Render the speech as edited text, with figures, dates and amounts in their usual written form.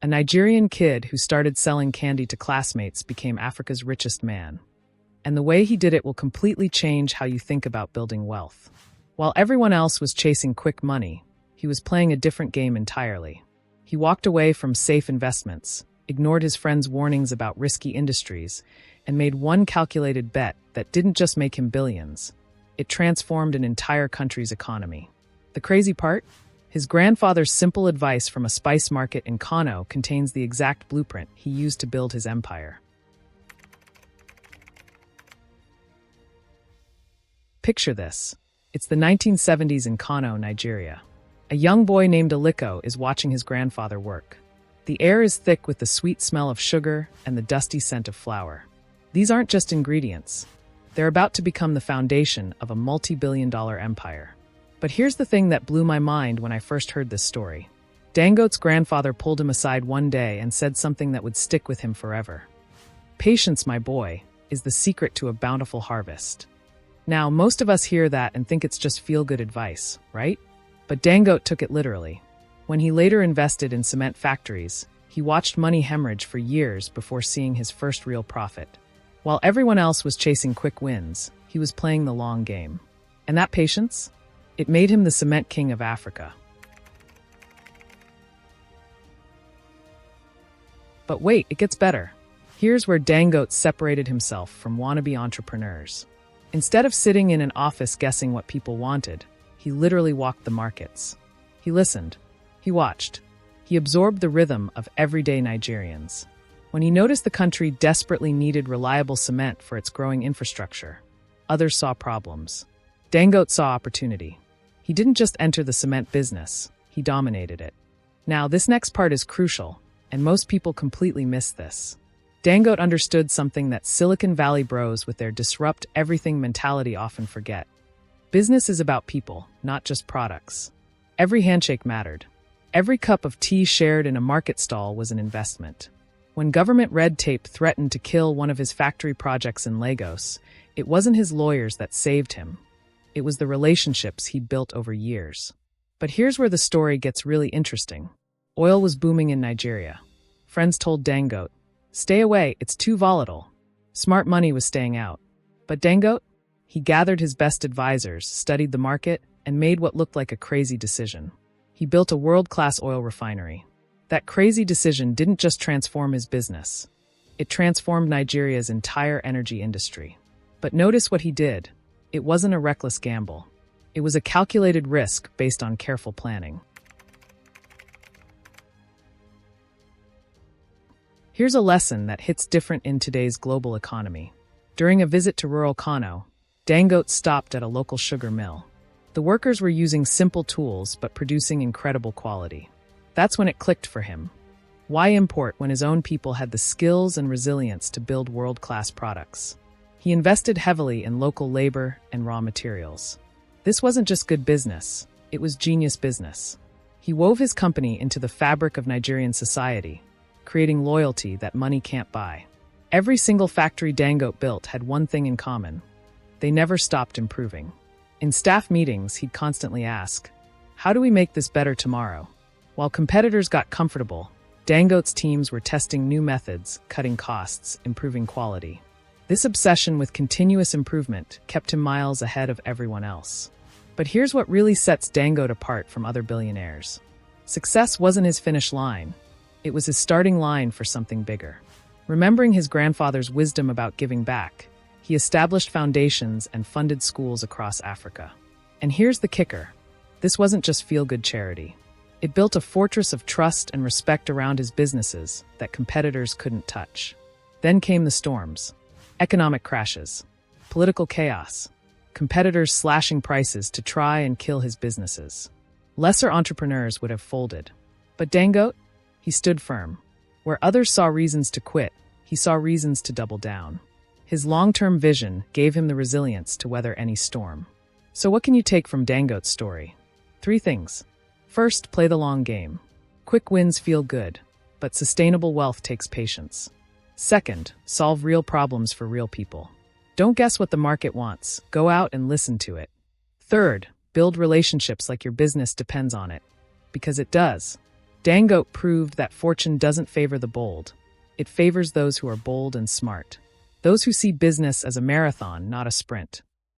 A Nigerian kid who started selling candy to classmates became Africa's richest man. And the way he did it will completely change how you think about building wealth. While everyone else was chasing quick money, he was playing a different game entirely. He walked away from safe investments, ignored his friends' warnings about risky industries, and made one calculated bet that didn't just make him billions. It transformed an entire country's economy. The crazy part? His grandfather's simple advice from a spice market in Kano contains the exact blueprint he used to build his empire. Picture this. It's the 1970s in Kano, Nigeria. A young boy named Aliko is watching his grandfather work. The air is thick with the sweet smell of sugar and the dusty scent of flour. These aren't just ingredients. They're about to become the foundation of a multi-billion-dollar empire. But here's the thing that blew my mind when I first heard this story. Dangote's grandfather pulled him aside one day and said something that would stick with him forever. Patience, my boy, is the secret to a bountiful harvest. Now, most of us hear that and think it's just feel-good advice, right? But Dangote took it literally. When he later invested in cement factories, he watched money hemorrhage for years before seeing his first real profit. While everyone else was chasing quick wins, he was playing the long game. And that patience? It made him the cement king of Africa. But wait, it gets better. Here's where Dangote separated himself from wannabe entrepreneurs. Instead of sitting in an office guessing what people wanted, he literally walked the markets. He listened. He watched. He absorbed the rhythm of everyday Nigerians. When he noticed the country desperately needed reliable cement for its growing infrastructure, others saw problems. Dangote saw opportunity. He didn't just enter the cement business, he dominated it. Now, this next part is crucial, and most people completely miss this. Dangote understood something that Silicon Valley bros with their disrupt everything mentality often forget. Business is about people, not just products. Every handshake mattered. Every cup of tea shared in a market stall was an investment. When government red tape threatened to kill one of his factory projects in Lagos, it wasn't his lawyers that saved him. It was the relationships he'd built over years. But here's where the story gets really interesting. Oil was booming in Nigeria. Friends told Dangote, "Stay away, it's too volatile." Smart money was staying out. But Dangote? He gathered his best advisors, studied the market, and made what looked like a crazy decision. He built a world-class oil refinery. That crazy decision didn't just transform his business. It transformed Nigeria's entire energy industry. But notice what he did. It wasn't a reckless gamble. It was a calculated risk based on careful planning. Here's a lesson that hits different in today's global economy. During a visit to rural Kano, Dangote stopped at a local sugar mill. The workers were using simple tools but producing incredible quality. That's when it clicked for him. Why import when his own people had the skills and resilience to build world-class products? He invested heavily in local labor and raw materials. This wasn't just good business, it was genius business. He wove his company into the fabric of Nigerian society, creating loyalty that money can't buy. Every single factory Dangote built had one thing in common. They never stopped improving. In staff meetings, he'd constantly ask, "How do we make this better tomorrow?" While competitors got comfortable, Dangote's teams were testing new methods, cutting costs, improving quality. This obsession with continuous improvement kept him miles ahead of everyone else. But here's what really sets Dangote apart from other billionaires. Success wasn't his finish line. It was his starting line for something bigger. Remembering his grandfather's wisdom about giving back, he established foundations and funded schools across Africa. And here's the kicker. This wasn't just feel-good charity. It built a fortress of trust and respect around his businesses that competitors couldn't touch. Then came the storms. Economic crashes, political chaos, competitors slashing prices to try and kill his businesses. Lesser entrepreneurs would have folded. But Dangote? He stood firm. Where others saw reasons to quit, he saw reasons to double down. His long-term vision gave him the resilience to weather any storm. So what can you take from Dangote's story? 3 things. First, play the long game. Quick wins feel good, but sustainable wealth takes patience. Second, solve real problems for real people. Don't guess what the market wants. Go out and listen to it. Third, build relationships like your business depends on it. Because it does. Dangote proved that fortune doesn't favor the bold. It favors those who are bold and smart. Those who see business as a marathon, not a sprint.